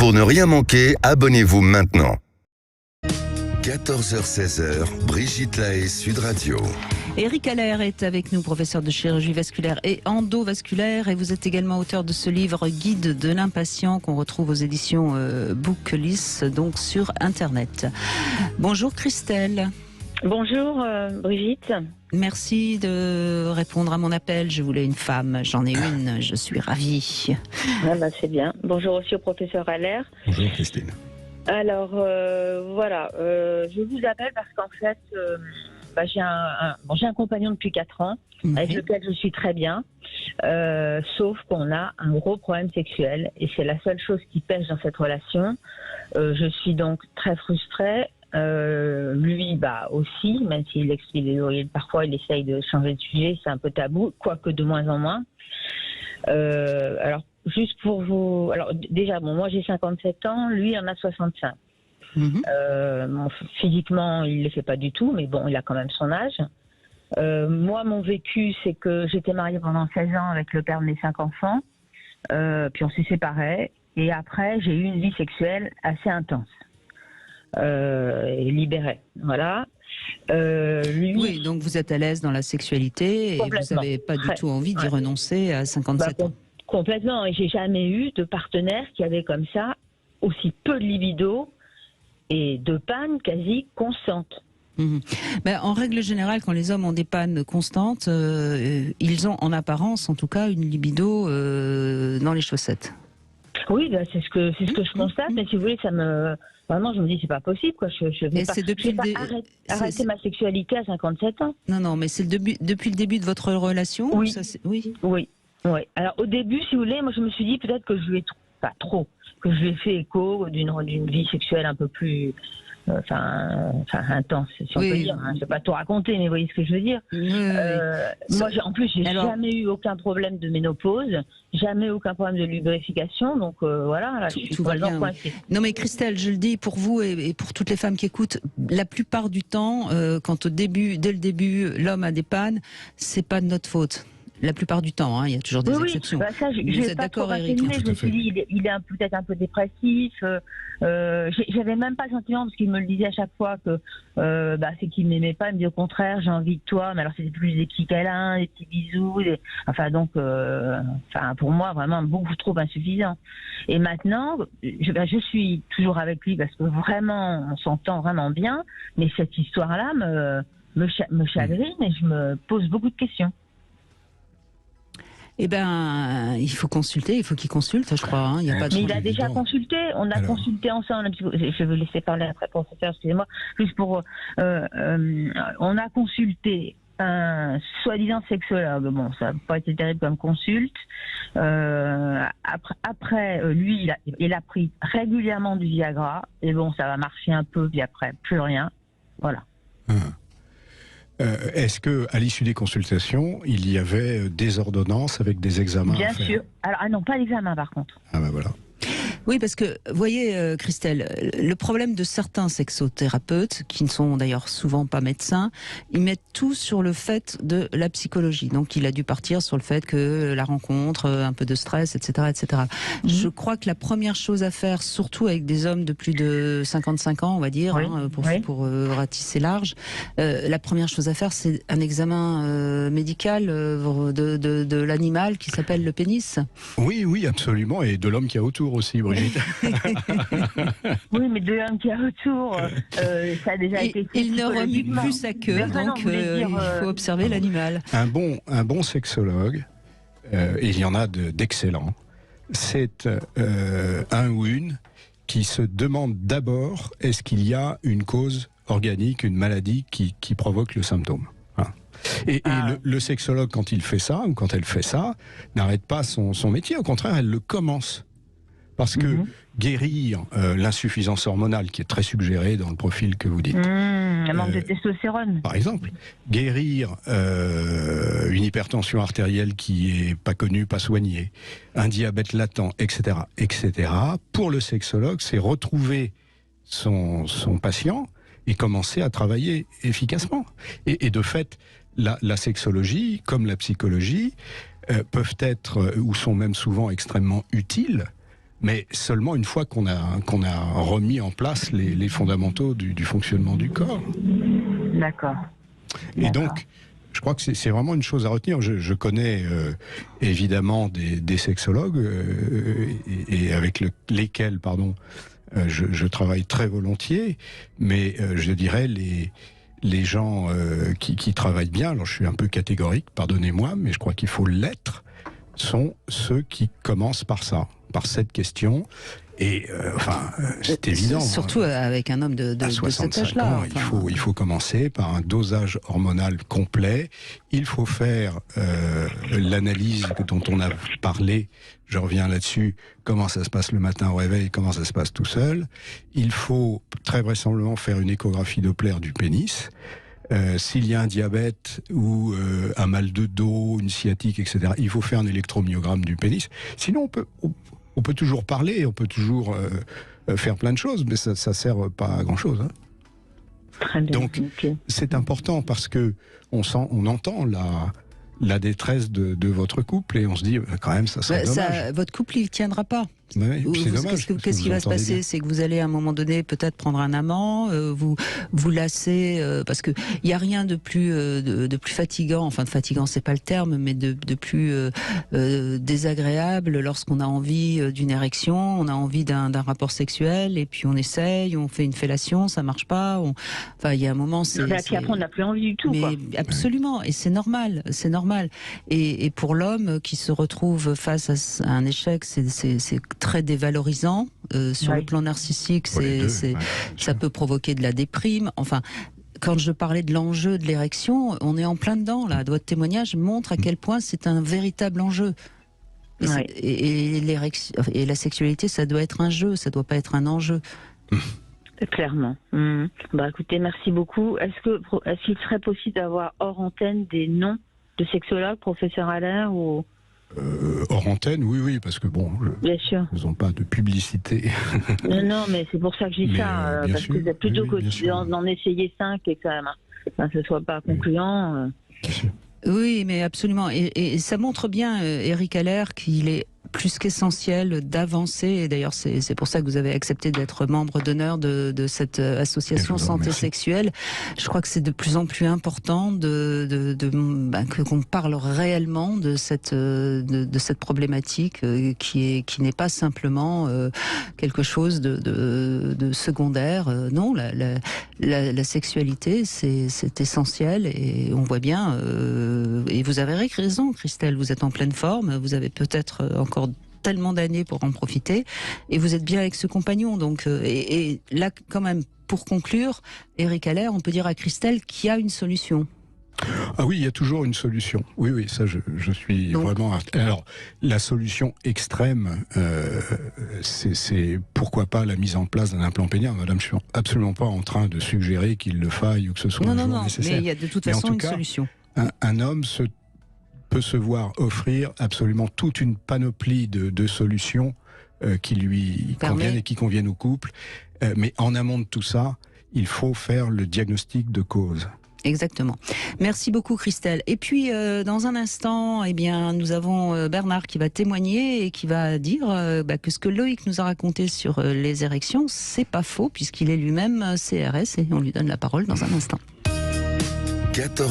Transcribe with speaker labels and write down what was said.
Speaker 1: Pour ne rien manquer, abonnez-vous maintenant. 14h-16h, Brigitte Lahaie, Sud Radio.
Speaker 2: Éric Allaire est avec nous, professeur de chirurgie vasculaire et endovasculaire, et vous êtes également auteur de ce livre Guide de l'impatient qu'on retrouve aux éditions Booklys, donc sur Internet. Bonjour Christelle.
Speaker 3: Bonjour Brigitte.
Speaker 2: Merci de répondre à mon appel. Je voulais une femme, j'en ai une, je suis ravie.
Speaker 3: Ah bah c'est bien. Bonjour aussi au professeur Allaire.
Speaker 4: Bonjour Christine.
Speaker 3: Alors voilà, je vous appelle parce qu'en fait j'ai un compagnon depuis 4 ans avec lequel je suis très bien, sauf qu'on a un gros problème sexuel et c'est la seule chose qui pêche dans cette relation. Je suis donc très frustrée. Lui aussi, même s'il parfois il essaye de changer de sujet, c'est un peu tabou, quoique de moins en moins. Alors juste pour vous, déjà moi j'ai 57 ans, lui en a 65. Physiquement il ne le fait pas du tout, mais bon il a quand même son âge. Moi mon vécu c'est que j'étais mariée pendant 16 ans avec le père de mes 5 enfants, puis on s'est séparés et après j'ai eu une vie sexuelle assez intense. Libéré, voilà.
Speaker 2: Oui, donc vous êtes à l'aise dans la sexualité et vous n'avez pas du tout envie d'y renoncer à 57 ans.
Speaker 3: Complètement, et j'ai jamais eu de partenaire qui avait comme ça aussi peu de libido et de panne quasi constante.
Speaker 2: En règle générale, quand les hommes ont des pannes constantes, ils ont en apparence, en tout cas, une libido dans les chaussettes.
Speaker 3: Oui, c'est ce que je constate, mais si vous voulez, vraiment, je me dis, c'est pas possible, quoi. Je vais pas arrêter ma sexualité à 57 ans.
Speaker 2: Non, mais c'est depuis le début de votre relation.
Speaker 3: Oui.
Speaker 2: Ça,
Speaker 3: Oui. Alors, au début, si vous voulez, moi, je me suis dit peut-être que je lui ai que je lui ai fait écho d'une vie sexuelle un peu plus, intense, si on peut dire. Je vais pas tout raconter, mais vous voyez ce que je veux dire. Moi, en plus, j'ai jamais eu aucun problème de ménopause, jamais aucun problème de lubrification, donc voilà. Là,
Speaker 2: tout va bien. Non, mais Christelle, je le dis pour vous et pour toutes les femmes qui écoutent, la plupart du temps, quand dès le début, l'homme a des pannes, c'est pas de notre faute. La plupart du temps, il y a toujours des exceptions.
Speaker 3: Vous êtes d'accord, Eric? Je me suis dit, il est peut-être un peu dépressif. J'avais même pas le sentiment, parce qu'il me le disait à chaque fois, que c'est qu'il m'aimait pas. Il me dit au contraire, j'ai envie de toi. Mais alors c'était plus des petits câlins, des petits bisous. Pour moi, vraiment beaucoup trop insuffisant. Et maintenant, je suis toujours avec lui parce que vraiment, on s'entend vraiment bien. Mais cette histoire-là me chagrine et je me pose beaucoup de questions.
Speaker 2: Il faut consulter, il faut qu'il consulte, je crois. Il
Speaker 3: a déjà consulté, on a consulté ensemble. Je vais laisser parler après, professeur, excusez-moi. Juste pour, on a consulté un soi-disant sexologue. Bon, ça n'a pas été terrible comme consulte. Après, lui, il a pris régulièrement du Viagra. Et bon, ça va marcher un peu, puis après, plus rien. Voilà.
Speaker 4: Est-ce qu'à l'issue des consultations, il y avait des ordonnances avec des examens à faire ?
Speaker 3: Bien sûr. Alors, non, pas d'examen par contre.
Speaker 4: Ah ben voilà.
Speaker 2: Oui, parce que, vous voyez, Christelle, le problème de certains sexothérapeutes, qui ne sont d'ailleurs souvent pas médecins, ils mettent tout sur le fait de la psychologie. Donc, il a dû partir sur le fait que la rencontre, un peu de stress, etc., etc. Je crois que la première chose à faire, surtout avec des hommes de plus de 55 ans, on va dire, pour ratisser large, la première chose à faire, c'est un examen médical de l'animal qui s'appelle le pénis.
Speaker 4: Oui, absolument, et de l'homme qui a autour aussi, Brigitte.
Speaker 3: Oui, mais de l'homme qui a autour, ça a déjà été fait.
Speaker 2: Il ne remue plus sa queue, donc il faut observer l'animal.
Speaker 4: Un bon sexologue, et il y en a d'excellents, c'est un ou une qui se demande d'abord est-ce qu'il y a une cause organique, une maladie qui provoque le symptôme. Et le sexologue, quand il fait ça, ou quand elle fait ça, n'arrête pas son métier, au contraire, elle le commence. Parce que guérir l'insuffisance hormonale, qui est très suggérée dans le profil que vous dites.
Speaker 3: Un manque de testostérone.
Speaker 4: Par exemple. Guérir une hypertension artérielle qui est pas connue, pas soignée, un diabète latent, etc., etc. Pour le sexologue, c'est retrouver son patient et commencer à travailler efficacement. Et de fait, la sexologie, comme la psychologie, peuvent être, ou sont même souvent extrêmement utiles mais seulement une fois qu'on a remis en place les fondamentaux du fonctionnement du corps.
Speaker 3: D'accord.
Speaker 4: Et donc, je crois que c'est vraiment une chose à retenir. Je connais évidemment des sexologues et avec lesquels, je travaille très volontiers, mais je dirais les gens qui travaillent bien, alors je suis un peu catégorique, pardonnez-moi, mais je crois qu'il faut l'être, sont ceux qui commencent par ça, par cette question. Et c'est évident.
Speaker 2: Surtout avec un homme de cet âge-là.
Speaker 4: Il faut commencer par un dosage hormonal complet. Il faut faire l'analyse dont on a parlé. Je reviens là-dessus. Comment ça se passe le matin au réveil, comment ça se passe tout seul. Il faut très vraisemblablement faire une échographie Doppler du pénis. S'il y a un diabète ou un mal de dos, une sciatique, etc., il faut faire un électromyogramme du pénis. Sinon, on peut toujours parler, on peut toujours faire plein de choses, mais ça ne sert pas à grand-chose. Hein.
Speaker 3: Très bien.
Speaker 4: Donc, c'est important parce que on entend la détresse de votre couple et on se dit, quand même, ça serait dommage.
Speaker 2: Votre couple, il ne tiendra pas.
Speaker 4: Oui, c'est dommage.
Speaker 2: Qu'est-ce qui va se passer? C'est que vous allez à un moment donné peut-être prendre un amant, vous lasser, parce que il y a rien de plus fatigant. Enfin, de fatigant, c'est pas le terme, mais de plus désagréable lorsqu'on a envie d'une érection, on a envie d'un rapport sexuel, et puis on essaye, on fait une fellation, ça marche pas. Enfin, il y a un moment,
Speaker 3: puis après, on n'a plus envie du tout.
Speaker 2: Mais
Speaker 3: quoi.
Speaker 2: Absolument, et c'est normal, c'est normal. Et pour l'homme qui se retrouve face à un échec, c'est très dévalorisant sur le plan narcissique. Ça peut provoquer de la déprime. Enfin, quand je parlais de l'enjeu de l'érection, on est en plein dedans là. Votre témoignage montre à quel point c'est un véritable enjeu. Et la sexualité, ça doit être un jeu, ça doit pas être un enjeu.
Speaker 3: Clairement. Écoutez, merci beaucoup. Est-ce qu'il serait possible d'avoir hors antenne des noms de sexologues, professeur Allaire ou...
Speaker 4: hors antenne, oui, parce que
Speaker 3: bien sûr.
Speaker 4: Ils n'ont pas de publicité.
Speaker 3: non, mais c'est pour ça que je dis ça, parce
Speaker 4: sûr,
Speaker 3: que plutôt que d'en essayer 5 et que ça ne soit pas concluant.
Speaker 2: Oui, mais absolument. Et ça montre bien, Éric Allaire, qu'il est plus qu'essentiel d'avancer. Et d'ailleurs, c'est pour ça que vous avez accepté d'être membre d'honneur de cette association Santé Sexuelle. Je crois que c'est de plus en plus important qu'on parle réellement de cette problématique qui n'est pas simplement quelque chose de secondaire. Non, la sexualité, c'est essentiel, et on voit bien. Et vous avez raison, Christelle. Vous êtes en pleine forme. Vous avez peut-être encore tellement d'années pour en profiter, et vous êtes bien avec ce compagnon. Donc, et là, quand même, pour conclure, Éric Allaire, on peut dire à Christelle qu'il y a une solution.
Speaker 4: Ah oui, il y a toujours une solution. Oui, ça, je suis vraiment... Alors, la solution extrême, c'est pourquoi pas la mise en place d'un implant pénienne. Madame, je suis absolument pas en train de suggérer qu'il le faille ou que ce soit nécessaire.
Speaker 2: Mais il y a de toute façon une solution.
Speaker 4: Un homme peut se voir offrir absolument toute une panoplie de solutions qui lui conviennent et qui conviennent au couple. Mais en amont de tout ça, il faut faire le diagnostic de cause.
Speaker 2: Exactement. Merci beaucoup, Christelle. Et puis, dans un instant, nous avons Bernard qui va témoigner et qui va dire que ce que Loïc nous a raconté sur les érections, c'est pas faux, puisqu'il est lui-même CRS, et on lui donne la parole dans un instant.
Speaker 1: 14